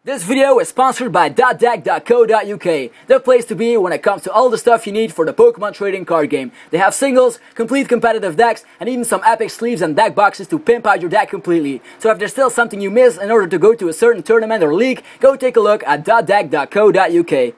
This video is sponsored by .deck.co.uk, the place to be when it comes to all the stuff you need for the Pokemon trading card game. They have singles, complete competitive decks, and even some epic sleeves and deck boxes to pimp out your deck completely. So if there's still something you miss in order to go to a certain tournament or league, go take a look at .deck.co.uk.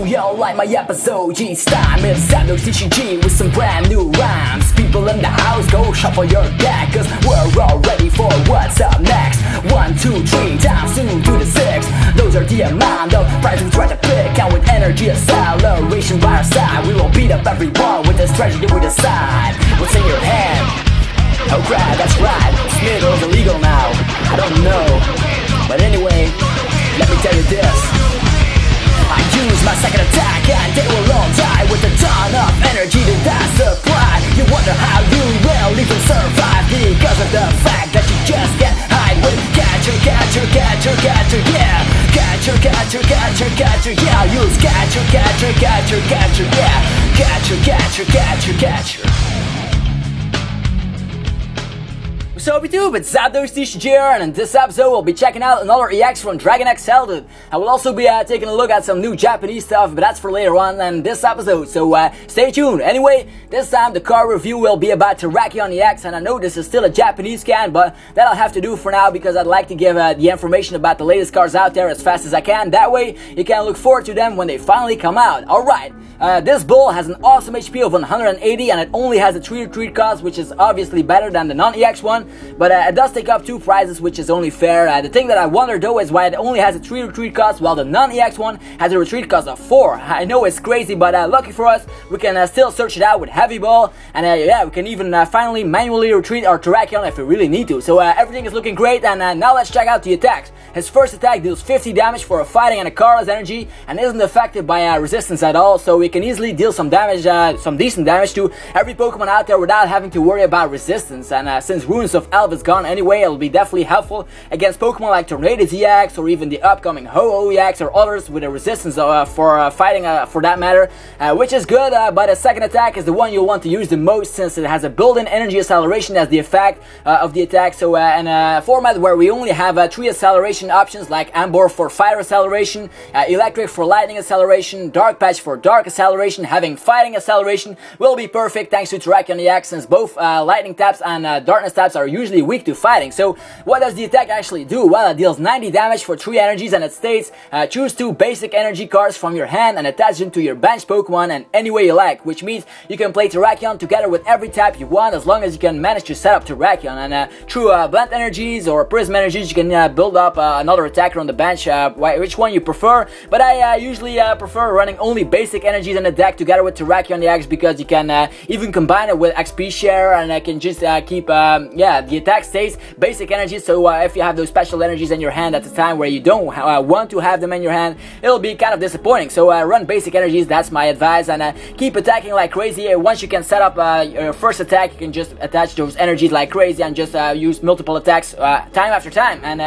Y'all like my episode, G's time, it's ZapdosTCG with some brand new rhymes. People in the house, go shuffle your deck, cause we're all ready for what's up next. 1, 2, 3 times 2 to the 6. Those are the amount of prizes we try to pick, and with energy acceleration by our side, we will beat up everyone with the strategy we decide. What's in your hand? Oh crap, that's right, Smiggle's illegal now. I don't know, but anyway, let me tell you this. I use my second attack and they will all die with a ton of energy to that supply. You wonder how you will even survive because of the fact that you just can't hide with catcher, yeah. Catcher, yeah. Use catcher, yeah. Catcher. Sup YouTube, it's ZapdosTCG here, and in this episode we'll be checking out another EX from Dragon Exalted. I will also be taking a look at some new Japanese stuff, but that's for later on in this episode, so stay tuned. Anyway, this time the card review will be about Terrakion EX, and I know this is still a Japanese scan, but that I'll have to do for now because I'd like to give the information about the latest cards out there as fast as I can. That way you can look forward to them when they finally come out. Alright, this bull has an awesome HP of 180 and it only has a 3 retreat cost, which is obviously better than the non-EX one. But it does take up 2 prizes, which is only fair. The thing that I wonder though is why it only has a 3 retreat cost while the non-EX one has a retreat cost of 4. I know it's crazy, but lucky for us, we can still search it out with Heavy Ball. And yeah, we can even finally manually retreat our Terrakion if we really need to. So everything is looking great, and now let's check out the attacks. His first attack deals 50 damage for a fighting and a colorless energy and isn't affected by resistance at all. So we can easily deal some damage, some decent damage to every Pokemon out there without having to worry about resistance. And since Runes of Elf is gone anyway, it'll be definitely helpful against Pokemon like Tornadus EX or even the upcoming Ho-Oh EX or others with a resistance for fighting for that matter, which is good. But the second attack is the one you'll want to use the most since it has a built-in energy acceleration as the effect of the attack. So in a format where we only have 3 acceleration options like Ambor for fire acceleration, Electric for lightning acceleration, Dark Patch for dark acceleration, having fighting acceleration will be perfect thanks to Terrakion EX, since both lightning taps and darkness taps are usually weak to fighting. So what does the attack actually do? Well, it deals 90 damage for 3 energies, and it states choose 2 basic energy cards from your hand and attach them to your bench Pokemon in any way you like, which means you can play Terrakion together with every type you want as long as you can manage to set up Terrakion. And through blend energies or prism energies, you can build up another attacker on the bench, which one you prefer. But I usually prefer running only basic energies in the deck together with Terrakion EX because you can even combine it with XP share, and I can just keep the attack stays basic energies. So if you have those special energies in your hand at the time where you don't want to have them in your hand, it'll be kind of disappointing. So run basic energies, that's my advice, and keep attacking like crazy. Once you can set up your first attack, you can just attach those energies like crazy and just use multiple attacks time after time. And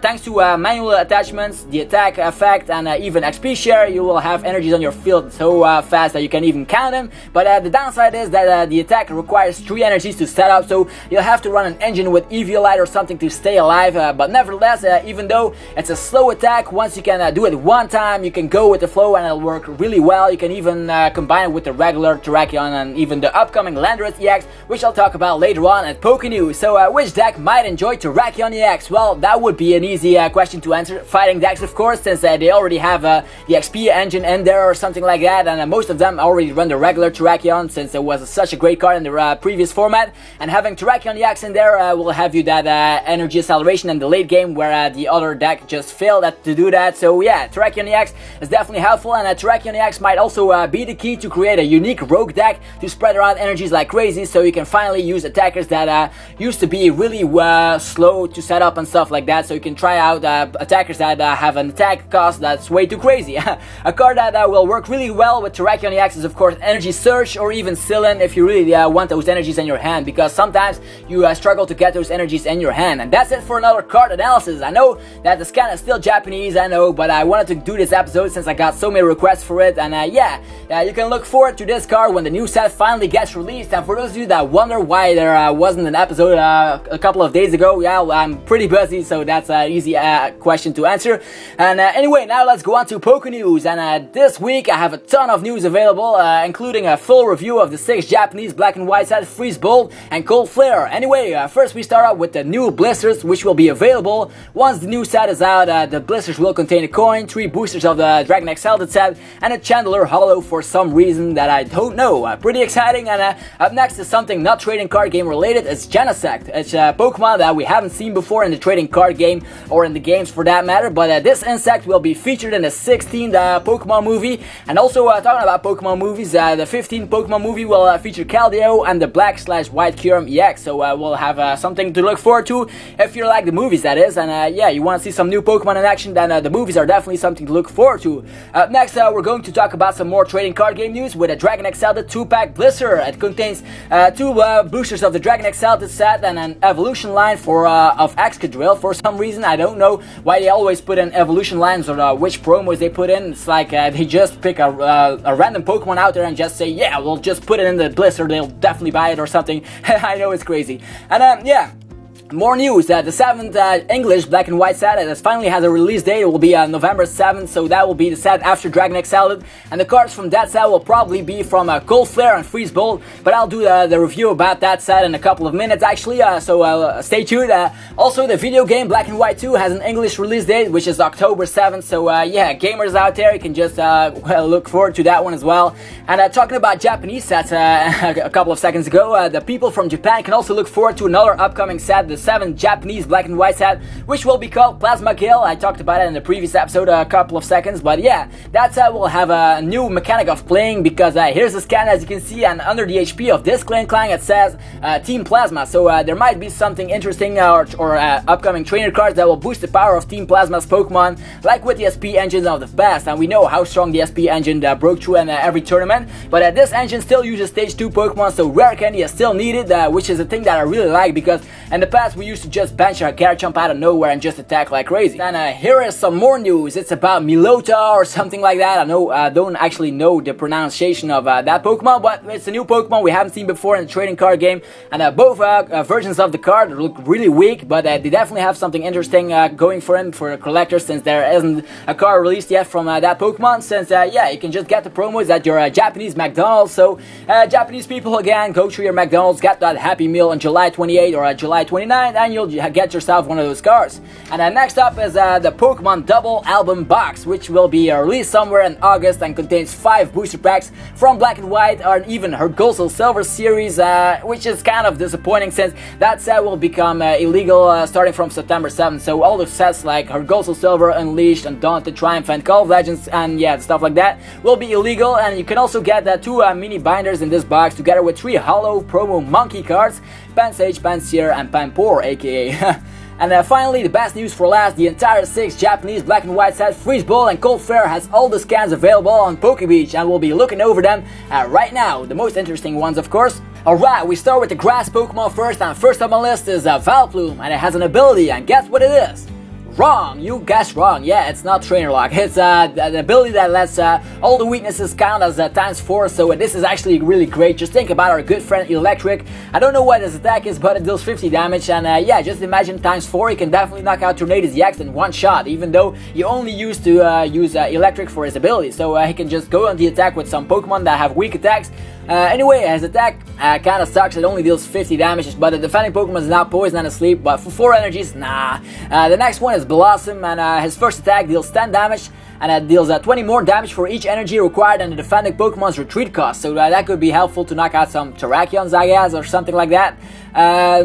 thanks to manual attachments, the attack effect, and even XP share, you will have energies on your field so fast that you can even count them. But the downside is that the attack requires 3 energies to set up, so you'll have to run an engine with Eviolite or something to stay alive. But nevertheless, even though it's a slow attack, once you can do it one time, you can go with the flow and it'll work really well. You can even combine it with the regular Terrakion and even the upcoming Landorus EX, which I'll talk about later on at Poke News. So which deck might enjoy Terrakion EX? Well, that would be an easy question to answer. Fighting decks, of course, since they already have the XP engine in there or something like that, and most of them already run the regular Terrakion since it was such a great card in the previous format. And having Terrakion Terrakion EX in there will have you that energy acceleration in the late game where the other deck just failed to do that. So yeah, Terrakion EX is definitely helpful, and Terrakion EX might also be the key to create a unique rogue deck to spread around energies like crazy, so you can finally use attackers that used to be really slow to set up and stuff like that. So you can try out attackers that have an attack cost that's way too crazy. A card that will work really well with Terrakion EX is of course Energy Surge, or even Sillin if you really want those energies in your hand, because sometimes you struggle to get those energies in your hand. And that's it for another card analysis. I know that the scan is still Japanese, I know, but I wanted to do this episode since I got so many requests for it. And yeah, you can look forward to this card when the new set finally gets released. And for those of you that wonder why there wasn't an episode a couple of days ago, yeah, well, I'm pretty busy, so that's an easy question to answer. And anyway, now let's go on to Poke News. And this week I have a ton of news available, including a full review of the 6 Japanese black and white set, Freeze Bolt and Cold Flare. Anyway, first we start out with the new blisters, which will be available once the new set is out. The blisters will contain a coin, 3 boosters of the Dragon Exalted set, and a Chandler Hollow for some reason that I don't know. Pretty exciting. And up next is something not trading card game related. It's Genesect. It's a Pokemon that we haven't seen before in the trading card game, or in the games for that matter, but this insect will be featured in the 16th Pokemon movie. And also talking about Pokemon movies, the 15th Pokemon movie will feature Keldeo and the Black/White Kyurem EX, so we'll have something to look forward to if you like the movies, that is. And yeah, you want to see some new Pokemon in action, then the movies are definitely something to look forward to. Up next, we're going to talk about some more trading card game news with a Dragon Exalted 2-pack blister. It contains 2 boosters of the Dragon Exalted set and an evolution line of Excadrill. For some reason, I don't know why they always put in evolution lines, or which promos they put in. It's like they just pick a random Pokemon out there and just say, yeah, we'll just put it in the blister, they'll definitely buy it or something. I know it's crazy. And yeah, more news. The 7th English black and white set finally has a release date. It will be November 7th, so that will be the set after Dragon Exalted. And the cards from that set will probably be from Cold Flare and Freeze Bolt, but I'll do the review about that set in a couple of minutes actually, so stay tuned. Also, the video game Black and White 2 has an English release date, which is October 7th, so yeah, gamers out there, you can just look forward to that one as well. And talking about Japanese sets a couple of seconds ago, the people from Japan can also look forward to another upcoming set, the 7th Japanese black and white set, which will be called Plasma Kill. I talked about it in the previous episode a couple of seconds, but yeah, that set will have a new mechanic of playing, because here's the scan as you can see, and under the HP of this Clan it says Team Plasma, so there might be something interesting or upcoming trainer cards that will boost the power of Team Plasma's Pokemon, like with the SP engines of the past. And we know how strong the SP engine broke through in every tournament, but this engine still uses stage 2 Pokemon, so rare candy is still needed, which is a thing that I really like, because in the past we used to just bench a Garchomp out of nowhere and just attack like crazy. And here is some more news. It's about Milota or something like that. I don't actually know the pronunciation of that Pokemon, but it's a new Pokemon we haven't seen before in the trading card game. And both versions of the card look really weak, but they definitely have something interesting going for him for collectors, since there isn't a card released yet from that Pokemon. Since yeah, you can just get the promos at your Japanese McDonald's. So Japanese people, again, go to your McDonald's, get that Happy Meal on July 28 or July 29, and you'll get yourself one of those cards. And next up is the Pokemon Double Album Box, which will be released somewhere in August and contains 5 booster packs from Black and White, or even her Gold Soul Silver series, which is kind of disappointing since that set will become illegal starting from September 7th. So all the sets like her Gold Soul Silver, Unleashed, Undaunted, Triumph, and Call of Legends, and yeah, stuff like that will be illegal. And you can also get 2 mini binders in this box, together with 3 hollow promo monkey cards, Pansage, Panseer, and Panpour, aka. And finally, the best news for last, the entire 6 Japanese black and white set, Freeze Bolt and Cold Flare, has all the scans available on PokeBeach, and we'll be looking over them right now, the most interesting ones of course. Alright, we start with the grass Pokemon first, and first on my list is Vileplume, and it has an ability, and guess what it is? Wrong! You guessed wrong. Yeah, it's not Trainer Lock. It's an ability that lets all the weaknesses count as ×4, so this is actually really great. Just think about our good friend Electric. I don't know what his attack is, but it deals 50 damage, and yeah, just imagine ×4. He can definitely knock out Tornadus EX in one shot, even though he only used to use Electric for his ability. So he can just go on the attack with some Pokemon that have weak attacks. Anyway, his attack kinda sucks. It only deals 50 damage, but the defending Pokemon is now Poison and Asleep, but for 4 energies, nah. The next one is Blossom, and his first attack deals 10 damage, and it deals 20 more damage for each energy required and the defending Pokemon's retreat cost. So that could be helpful to knock out some Terrakions, I guess, or something like that.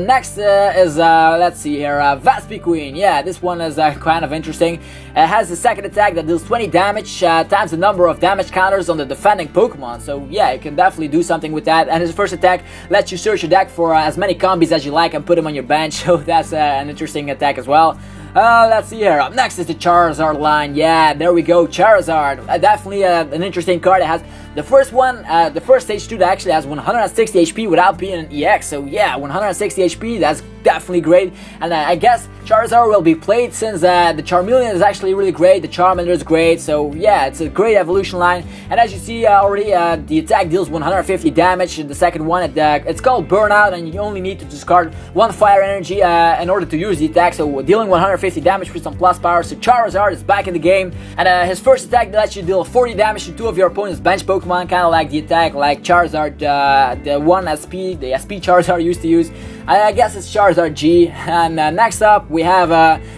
Next is, let's see here, Vespiquen. Yeah, this one is kind of interesting. It has the second attack that deals 20 damage times the number of damage counters on the defending Pokemon. So yeah, you can definitely do something with that. And his first attack lets you search your deck for as many combis as you like and put them on your bench. So that's an interesting attack as well. Let's see here. Up next is the Charizard line. Yeah, there we go, Charizard. Definitely an interesting card. It has the first one, the first stage 2 that actually has 160 HP without being an EX. So yeah, 160 HP, that's definitely great. And I guess Charizard will be played since the Charmeleon is actually really great, the Charmander is great. So yeah, it's a great evolution line. And as you see already, the attack deals 150 damage. The second one, it's called Burnout, and you only need to discard 1 fire energy in order to use the attack. So dealing 150 damage with some plus power. So Charizard is back in the game. And his first attack lets you deal 40 damage to 2 of your opponent's bench Pokemon, kind of like the attack like Charizard, the 1 SP, the SP Charizard used to use. I guess it's Charizard G. And next up we have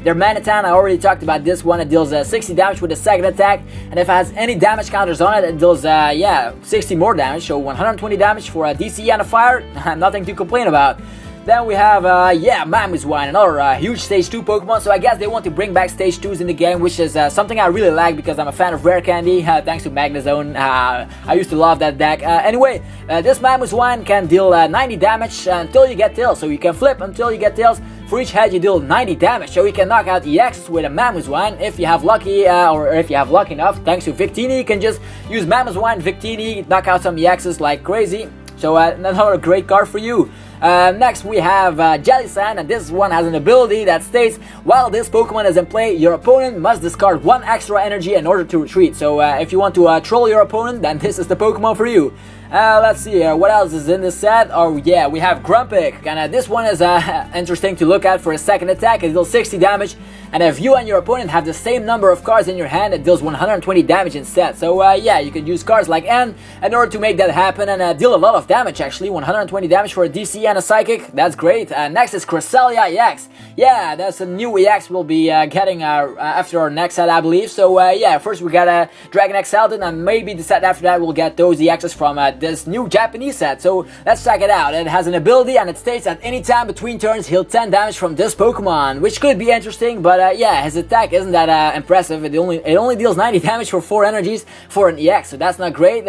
their Manitan. I already talked about this one. It deals 60 damage with the second attack, and if it has any damage counters on it, it deals yeah, 60 more damage, so 120 damage for a DC and a fire. Nothing to complain about. Then we have, yeah, Mamoswine, another huge Stage 2 Pokemon. So I guess they want to bring back Stage 2s in the game, which is something I really like because I'm a fan of Rare Candy, thanks to Magnezone. I used to love that deck. Anyway, this Mamoswine can deal 90 damage until you get Tails. So you can flip until you get Tails. For each head you deal 90 damage, so you can knock out EXs with a Mamoswine if you have lucky, or if you have luck enough. Thanks to Victini, you can just use Mamoswine, Victini, knock out some EXs like crazy. So another great card for you. Next we have Jellicent, and this one has an ability that states while this Pokemon is in play, your opponent must discard 1 extra energy in order to retreat. So if you want to troll your opponent, then this is the Pokemon for you. Let's see here, what else is in this set? Oh yeah, we have Grumpig, and this one is interesting to look at for a second attack. It deals 60 damage, and if you and your opponent have the same number of cards in your hand, it deals 120 damage instead. So yeah, you could use cards like N in order to make that happen and deal a lot of damage actually. 120 damage for a DC and a Psychic, that's great. Next is Cresselia EX. Yeah, that's a new EX we'll be getting after our next set, I believe. So yeah, first we got a Dragon Exalted, and maybe the set after that we'll get those EXs from this new Japanese set. So let's check it out. It has an ability, and it states at any time between turns heal 10 damage from this Pokemon, which could be interesting, but yeah, his attack isn't that impressive. It only deals 90 damage for 4 energies for an EX, so that's not great,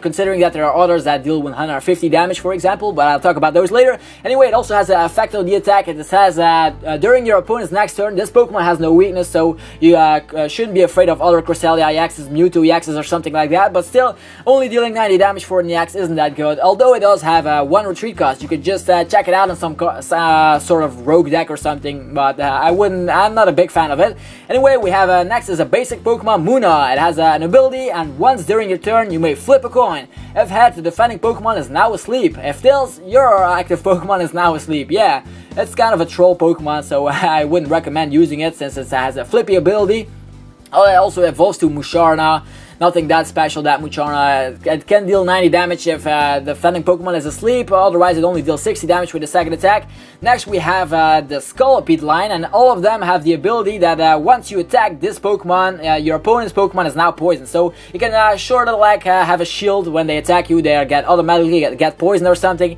considering that there are others that deal 150 damage, for example, but I'll talk about those later. Anyway, it also has an effect on the attack. It says during your opponent's next turn, this Pokemon has no weakness, so you shouldn't be afraid of other Cresselia EXs, Mewtwo EXs, or something like that, but still, only dealing 90 damage for an EX isn't that good, although it does have 1 retreat cost. You could just check it out on some sort of rogue deck or something, but I'm not a big fan of it. Anyway, we have next is a basic Pokemon, Munna. It has an ability, and once during your turn, you may flip a coin. If head, the defending Pokemon is now asleep. If tails, your active Pokemon is now asleep. Yeah, it's kind of a troll Pokemon, so I wouldn't recommend using it since it has a flippy ability. Oh, it also evolves to Musharna. Nothing that special, that Musharna. It can deal 90 damage if the defending Pokemon is asleep, otherwise it only deals 60 damage with the second attack. Next we have the Scolipede line, and all of them have the ability that once you attack this Pokemon, your opponent's Pokemon is now poisoned. So you can sort of like have a shield when they attack you, they automatically get poisoned or something.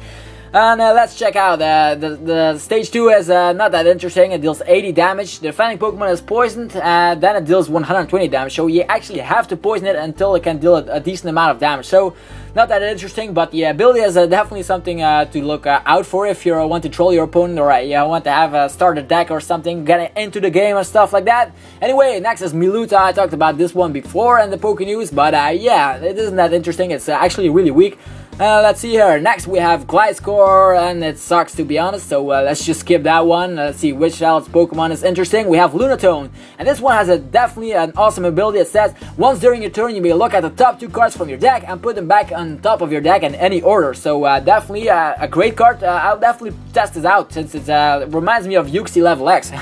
And let's check out, the stage 2 is not that interesting. It deals 80 damage, the defending Pokemon is poisoned, and then it deals 120 damage, so you actually have to poison it until it can deal a decent amount of damage. So, not that interesting, but the ability is definitely something to look out for if you want to troll your opponent, or you want to have a starter deck or something, get into the game and stuff like that. Anyway, next is Miluta. I talked about this one before in the Poke News, but yeah, it isn't that interesting. It's actually really weak. Let's see here. Next we have Gliscor, and it sucks to be honest, so let's just skip that one. Let's see which else Pokemon is interesting. We have Lunatone, and this one has definitely an awesome ability. It says once during your turn you may look at the top 2 cards from your deck and put them back on top of your deck in any order. So definitely a great card. I'll definitely test this out since it reminds me of Uxie Level X.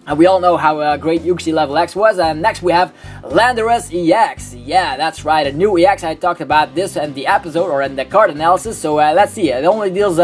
And we all know how great Uxie Level X was. And next we have Landorus EX. Yeah, that's right, a new EX. I talked about this in the episode, or in the card analysis. So let's see, it only deals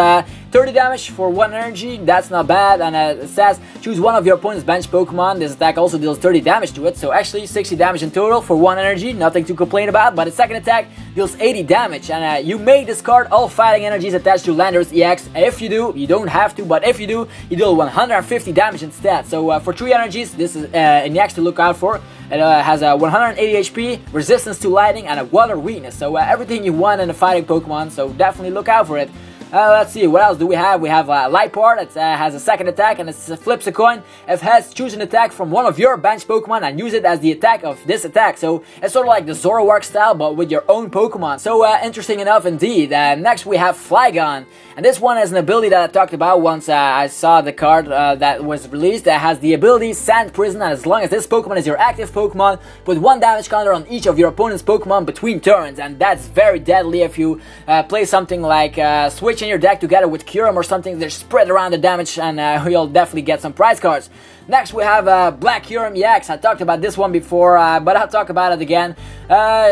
30 damage for 1 energy, that's not bad, and it says choose one of your opponent's bench Pokemon. This attack also deals 30 damage to it, so actually 60 damage in total for 1 energy, nothing to complain about. But its second attack deals 80 damage, and you may discard all fighting energies attached to Landorus EX. If you do, you don't have to, but if you do, you deal 150 damage instead. So for 3 energies, this is an EX to look out for. It has a 180 HP, resistance to lightning, and a water weakness. So everything you want in a fighting Pokemon, so definitely look out for it. Let's see, what else do we have? We have Light Part. It has a second attack, and it flips a coin. If heads, choose an attack from one of your bench Pokemon and use it as the attack of this attack. So it's sort of like the Zoroark style, but with your own Pokemon. So interesting enough indeed. Next we have Flygon, and this one is an ability that I talked about once I saw the card that was released. That has the ability Sand Prison, and as long as this Pokemon is your active Pokemon, put 1 damage counter on each of your opponent's Pokemon between turns, and that's very deadly if you play something like Switch in your deck together with Kyurem or something. They spread around the damage, and you'll definitely get some prize cards. Next we have Black Kyurem EX. I talked about this one before, but I'll talk about it again.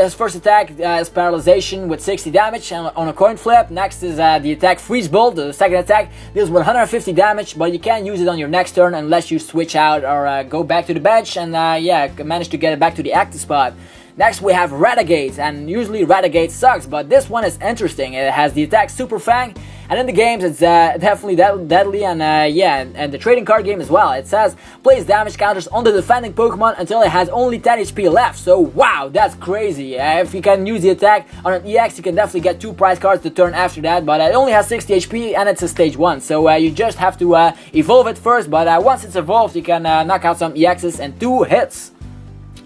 His first attack is Paralyzation with 60 damage on a coin flip. Next is the attack Freeze Bolt. The second attack deals 150 damage, but you can't use it on your next turn unless you switch out or go back to the bench and yeah, manage to get it back to the active spot. Next we have Ratigate, and usually Ratigate sucks, but this one is interesting. It has the attack Super Fang, and in the games it's definitely deadly, and yeah, and the trading card game as well. It says place damage counters on the defending Pokemon until it has only 10 HP left. So wow, that's crazy. If you can use the attack on an EX, you can definitely get 2 prize cards the turn after that, but it only has 60 HP and it's a stage 1, so you just have to evolve it first, but once it's evolved you can knock out some EXs in 2 hits.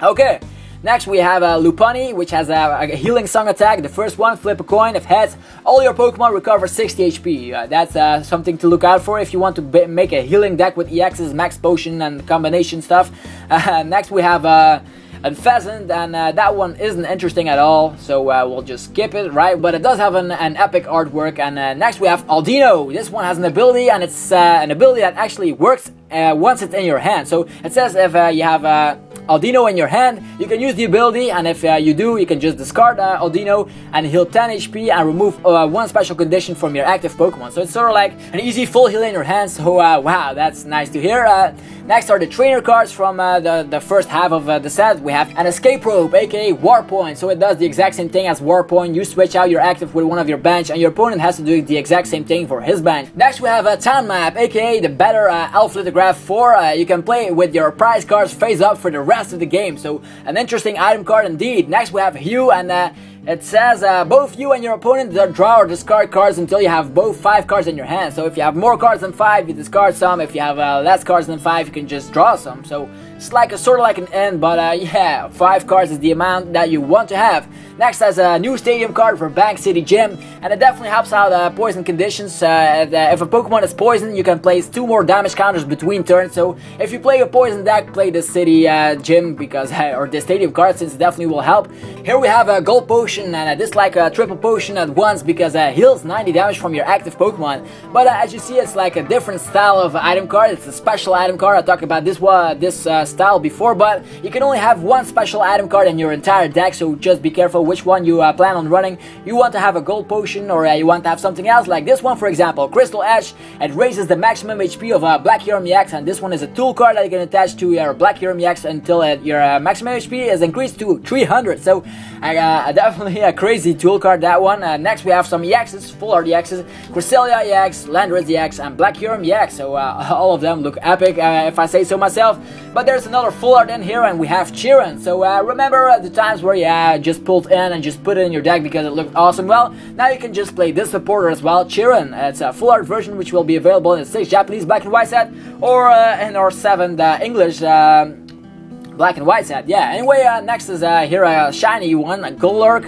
Okay. Next we have Lopunny, which has a Healing Song attack. The first one, flip a coin. If heads, all your Pokemon recover 60 HP. That's something to look out for if you want to make a healing deck with EXs, Max Potion, and combination stuff. Next we have Pheasant, and that one isn't interesting at all, so we'll just skip it, right? But it does have an epic artwork. And next we have Aldino. This one has an ability, and it's an ability that actually works once it's in your hand. So it says if you have Aldino in your hand, you can use the ability, and if you do, you can just discard Aldino and heal 10 HP and remove 1 special condition from your active Pokemon. So it's sort of like an easy full heal in your hand, so wow, that's nice to hear. Next are the trainer cards from the first half of the set. We have an Escape Rope, aka Warpoint, so it does the exact same thing as Warpoint. You switch out your active with one of your bench, and your opponent has to do the exact same thing for his bench. Next we have a Town Map, aka the better Elf Lithograph 4. You can play with your prize cards face up for the rest of the game, so an interesting item card indeed. Next we have Hue, and it says both you and your opponent draw or discard cards until you have both 5 cards in your hand. So if you have more cards than 5, you discard some. If you have less cards than 5, you can just draw some. So it's like sort of like an end, but yeah, 5 cards is the amount that you want to have. Next has a new stadium card for Bank City Gym, and it definitely helps out poison conditions. If a Pokemon is poisoned, you can place 2 more damage counters between turns. So if you play a poison deck, play the City Gym because or the stadium card, since it definitely will help. Here we have a Gold Potion, and this like a triple potion at once because it heals 90 damage from your active Pokemon. But as you see, it's like a different style of item card. It's a special item card. I talked about this style before, but you can only have 1 special item card in your entire deck, so just be careful which one you plan on running. You want to have a Gold Potion, or you want to have something else like this one, for example, Crystal Edge. It raises the maximum HP of Black Kyurem EX, and this one is a tool card that you can attach to your Black Kyurem EX until your maximum HP is increased to 300. So definitely a crazy tool card, that one. Next we have some EXs, full art EXs, Cresselia EX, Landorus EX, and Black Kyurem EX. So all of them look epic, if I say so myself. But there's another full art in here, and we have Chiron. So remember the times where you just pulled in and just put it in your deck because it looked awesome? Well, now you can just play this supporter as well, Chiron. It's a full art version which will be available in the 6 Japanese black and white set, or in our 7 English black and white set. Yeah, anyway, next is here a shiny one, a Golurk.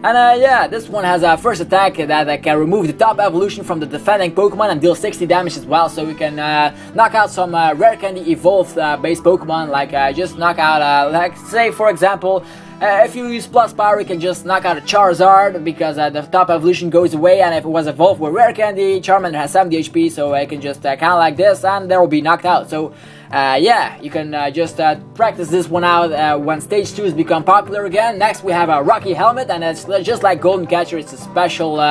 And yeah, this one has a first attack that can remove the top evolution from the defending Pokemon and deal 60 damage as well. So we can knock out some rare candy evolved based Pokemon, like just knock out, like say for example, if you use plus power, you can just knock out a Charizard because the top evolution goes away, and if it was evolved with rare candy, Charmander has 70 HP, so I can just kind of like this, and they will be knocked out. So yeah, you can just practice this one out when stage 2s become popular again. Next we have a Rocky Helmet, and it's just like Golden Catcher. It's a special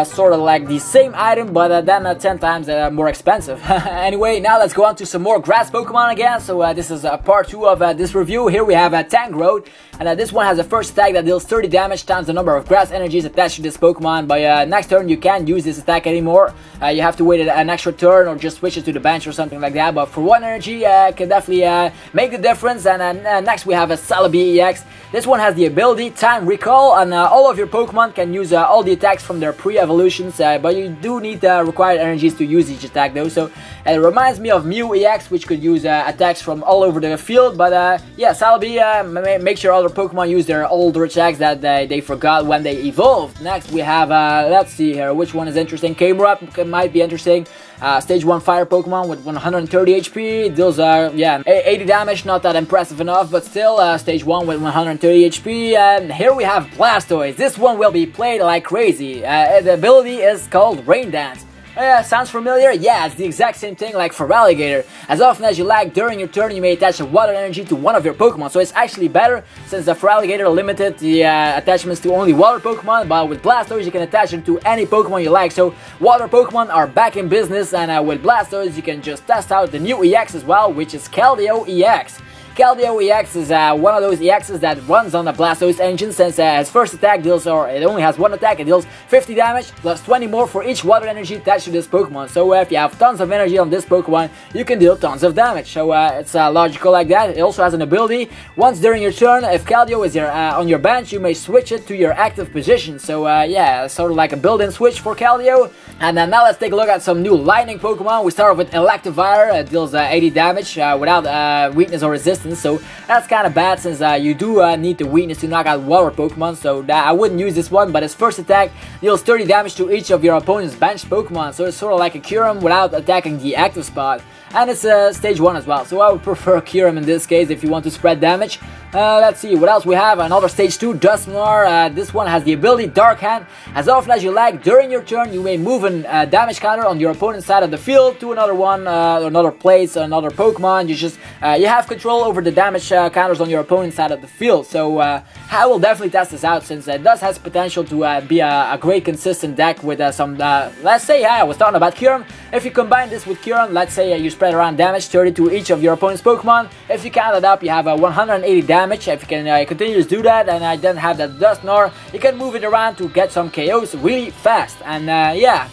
sort of like the same item, but then 10 times more expensive. Anyway, now let's go on to some more grass Pokemon again. So this is part 2 of this review. Here we have Tangrowth, and this one has a first attack that deals 30 damage times the number of grass energies attached to this Pokemon. By next turn, you can't use this attack anymore. You have to wait an extra turn or just switch it to the bench or something like that. But for 1 energy, can definitely make the difference. And next we have a Celebi EX. This one has the ability Time Recall, and all of your Pokemon can use all the attacks from their pre-evolutions, but you do need required energies to use each attack though. So it reminds me of Mew EX, which could use attacks from all over the field. But yeah, Celebi make sure other Pokemon use their older attacks that they forgot when they evolved. Next we have, let's see here, which one is interesting. Camerupt might be interesting. Stage 1 fire Pokemon with 130 HP, deals yeah, 80 damage, not that impressive enough, but still stage 1 with 130 HP. And here we have Blastoise. This one will be played like crazy. The ability is called Rain Dance. Sounds familiar? Yeah, it's the exact same thing like for Alligator. As often as you lag during your turn, you may attach a water energy to one of your Pokemon. So it's actually better, since the for Alligator limited the attachments to only water Pokemon, but with Blastoise you can attach them to any Pokemon you like. So water Pokemon are back in business, and with Blastoise you can just test out the new EX as well, which is Keldeo EX. Keldeo EX is one of those EXs that runs on the Blastoise engine, since its first attack deals, or it only has one attack, it deals 50 damage plus 20 more for each water energy attached to this Pokemon. So if you have tons of energy on this Pokemon, you can deal tons of damage. So it's logical like that. It also has an ability, once during your turn, if Keldeo is on your bench, you may switch it to your active position. So yeah, sort of like a built-in switch for Keldeo. And now let's take a look at some new lightning Pokemon. We start with Electivire. It deals 80 damage without weakness or resistance. So that's kind of bad, since you do need the weakness to knock out water Pokemon. So I wouldn't use this one. But its first attack deals 30 damage to each of your opponent's bench Pokemon. So it's sort of like a Kyurem without attacking the active spot. And it's stage 1 as well. So I would prefer Kyurem in this case if you want to spread damage. Let's see what else we have. Another stage 2 Dusknoir. This one has the ability Dark Hand. As often as you lag during your turn, you may move a damage counter on your opponent's side of the field to another one, another place, another Pokemon. You have control over the damage counters on your opponent's side of the field. So I will definitely test this out, since it does has potential to be a great consistent deck with some, let's say, I was talking about Kyurem. If you combine this with Kyurem, let's say you spread around damage 30 to each of your opponent's Pokemon. If you count it up, you have 180 damage. If you can continue to do that, and I then have that Dusknoir, you can move it around to get some KOs really fast. And yeah,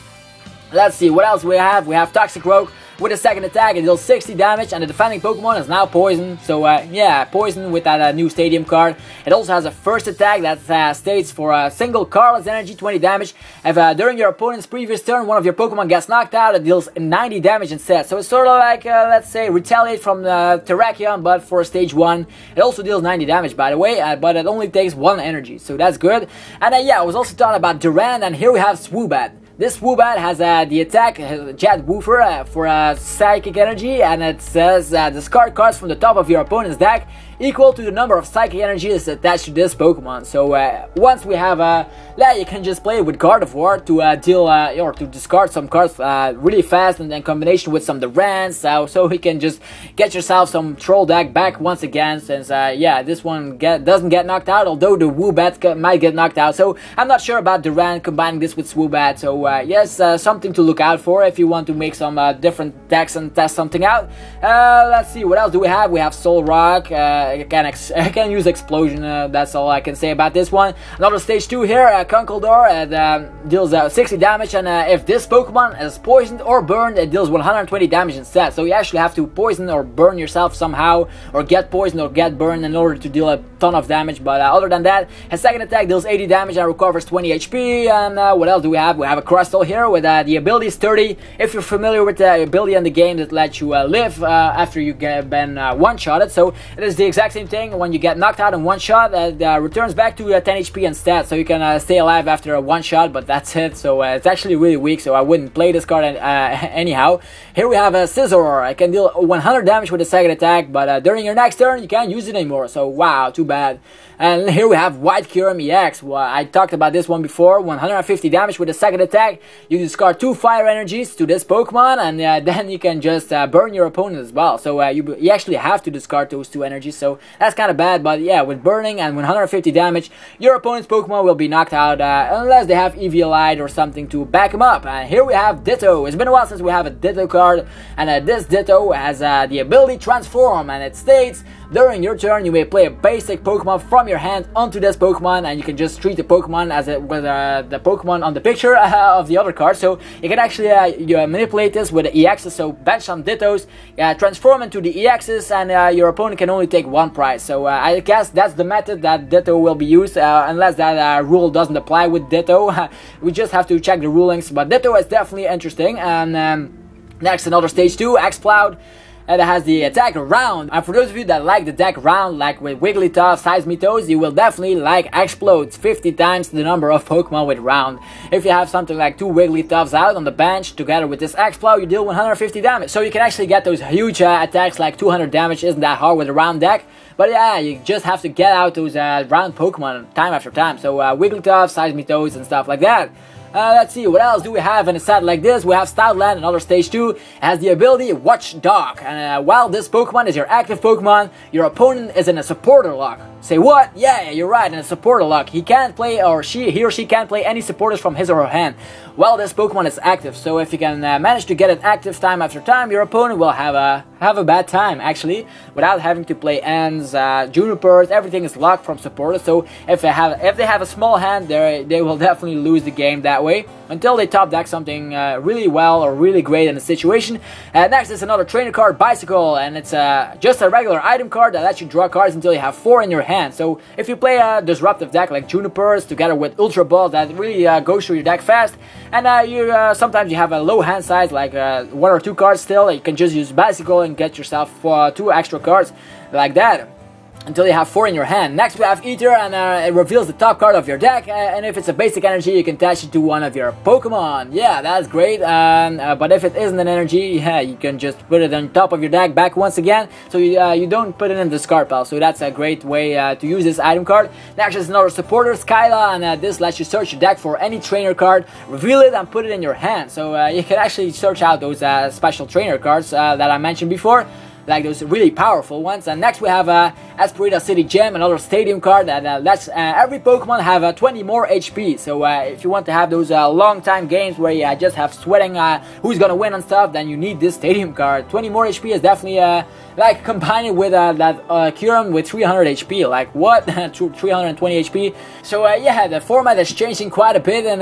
let's see what else we have. We have Toxic Rogue. With a second attack, it deals 60 damage, and the defending Pokemon is now poisoned. So yeah, poison with that new stadium card. It also has a first attack that states for a single cardless energy 20 damage. If during your opponent's previous turn one of your Pokemon gets knocked out, it deals 90 damage instead. So it's sort of like, let's say, Retaliate from Terrakion, but for stage 1. It also deals 90 damage, by the way, but it only takes 1 energy, so that's good. And yeah, I was also talking about Durant, and here we have Swoobat. This Swoobat has the attack Jet Woofer for Psychic Energy, and it says discard cards from the top of your opponent's deck equal to the number of Psychic Energies attached to this Pokemon. So once we have you can just play it with Gardevoir to deal or to discard some cards really fast, and then combination with some Durants, so he can just get yourself some Troll deck back once again, since yeah, this one doesn't get knocked out, although the Woobat might get knocked out. So I'm not sure about Durant combining this with Swoobat. So yes, something to look out for if you want to make some different decks and test something out. Let's see, what else do we have? We have Soul Rock. I can use Explosion. That's all I can say about this one. Another stage 2 here. Conkeldurr deals 60 damage, and if this Pokemon is poisoned or burned, it deals 120 damage instead. So you actually have to poison or burn yourself somehow, or get poisoned or get burned in order to deal a ton of damage. But other than that, his second attack deals 80 damage and recovers 20 HP. And what else do we have? We have a Crustle here with the ability is 30. If you're familiar with the ability in the game that lets you live after you get been one-shotted, so it is the exact same thing. When you get knocked out in one shot, it returns back to 10 HP instead, so you can stay alive after a one shot, but that's it. So it's actually really weak, so I wouldn't play this card anyhow. Here we have a Scizor. I can deal 100 damage with a second attack, but during your next turn you can't use it anymore, so wow, too bad. And here we have White Kyurem EX. Well, I talked about this one before. 150 damage with a second attack. You discard 2 fire energies to this Pokemon, and then you can just burn your opponent as well. So you actually have to discard those 2 energies. so that's kind of bad. But yeah, with burning and 150 damage, your opponent's Pokemon will be knocked out unless they have Eviolite or something to back them up. And here we have Ditto. It's been a while since we have a Ditto card, and this Ditto has the ability Transform, and it states, during your turn, you may play a basic Pokemon from your hand onto this Pokemon, and you can just treat the Pokemon as it with the Pokemon on the picture of the other card. So you can actually manipulate this with the EXs. So bench some Dittos, transform into the EXs, and your opponent can only take one prize. So I guess that's the method that Ditto will be used, unless that rule doesn't apply with Ditto. We just have to check the rulings, but Ditto is definitely interesting. And next, another stage 2, Exploud. And it has the attack round. And for those of you that like the deck round, like with Wigglytuff, Seismitoad, you will definitely like Explodes 50 times the number of Pokemon with round. If you have something like 2 Wigglytuffs out on the bench, together with this Explode, you deal 150 damage. So you can actually get those huge attacks like 200 damage. Isn't that hard with a round deck? But yeah, you just have to get out those round Pokemon time after time. So Wigglytuff, Seismitoads, and stuff like that. Let's see, what else do we have in a set like this? We have Stoutland, another stage 2. It has the ability Watchdog. And while this Pokemon is your active Pokemon, your opponent is in a supporter lock. Say what? Yeah, you're right, in a supporter lock. He can't play, or he or she can't play any supporters from his or her hand while this Pokemon is active. So if you can manage to get it active time after time, your opponent will have a bad time, actually, without having to play Ends, Junipers. Everything is locked from supporters. So if they have a small hand, they will definitely lose the game that way until they top deck something really well or really great in the situation. Next is another trainer card, Bicycle, and it's just a regular item card that lets you draw cards until you have 4 in your hand. So if you play a disruptive deck like Junipers together with Ultra Balls, that really goes through your deck fast, and sometimes you have a low hand size like 1 or 2 cards still, you can just use Bicycle and get yourself 2 extra cards like that until you have 4 in your hand. Next we have Ether, and it reveals the top card of your deck, and if it's a basic energy, you can attach it to one of your Pokemon. Yeah, that's great. But if it isn't an energy, yeah, you can just put it on top of your deck back once again, so you don't put it in the discard pile. So that's a great way to use this item card. Next is another supporter, Skyla, and this lets you search your deck for any trainer card, reveal it, and put it in your hand. So you can actually search out those special trainer cards that I mentioned before, like those really powerful ones. And next we have Asperita City Gem, another stadium card that lets every Pokemon have 20 more HP. So if you want to have those long time games where you just have sweating who's gonna win and stuff, then you need this stadium card. 20 more HP is definitely like combining with that Kyurem with 300 HP. Like what? 320 HP. So yeah, the format is changing quite a bit in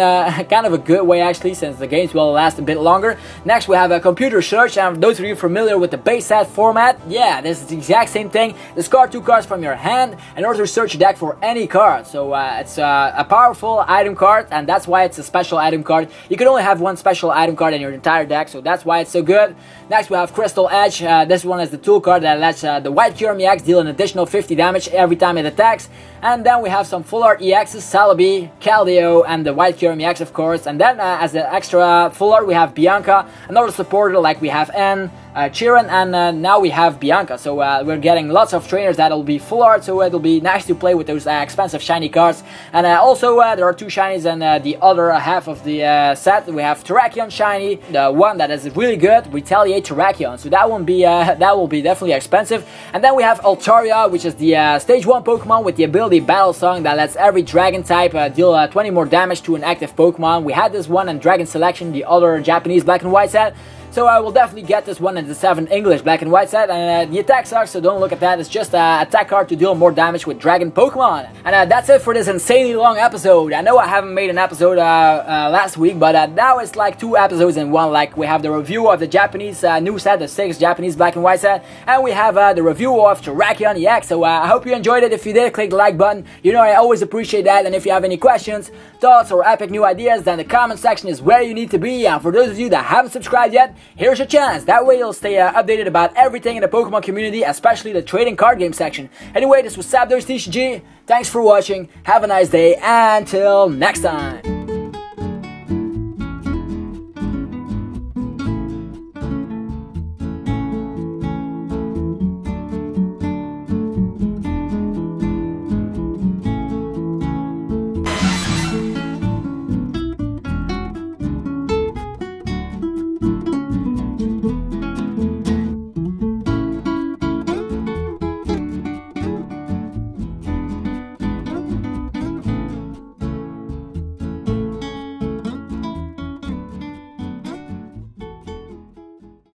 kind of a good way actually, since the games will last a bit longer. Next we have a computer search, and those of you familiar with the base set format, yeah, this is the exact same thing. Discard 2 cards from your hand in order to search your deck for any card. So it's a powerful item card, and that's why it's a special item card. You can only have 1 special item card in your entire deck, so that's why it's so good. Next we have Crystal Edge. This one is the tool card that lets the White Kyurem EX deal an additional 50 damage every time it attacks. And then we have some Full Art EXs, Celebi, Keldeo, and the White Kyurem EX, of course. And then as the extra Full Art we have Bianca, another supporter like we have N, Chiron, and now we have Bianca. So we're getting lots of trainers that'll be Full Art, so it'll be nice to play with those expensive shiny cards. And also there are 2 shinies in the other half of the set. We have Terrakion shiny, the one that is really good, Retaliate Terrakion. So that will be definitely expensive. And then we have Altaria, which is the stage 1 Pokemon with the ability Battle Song that lets every dragon type deal 20 more damage to an active Pokemon. We had this one in Dragon Selection, the other Japanese black and white set. So I will definitely get this one in the 7 English black and white set, and the attack sucks, so don't look at that. It's just an attack card to deal more damage with dragon Pokemon. And that's it for this insanely long episode. I know I haven't made an episode last week, but now it's like 2 episodes in one. Like we have the review of the Japanese new set, the 6 Japanese black and white set, and we have the review of Terrakion EX. So I hope you enjoyed it. If you did, click the like button. You know I always appreciate that. And if you have any questions, thoughts, or epic new ideas, then the comment section is where you need to be. And for those of you that haven't subscribed yet, here's your chance. That way you'll stay updated about everything in the Pokemon community, especially the trading card game section. Anyway, this was ZapdosTCG. Thanks for watching. Have a nice day. Until next time.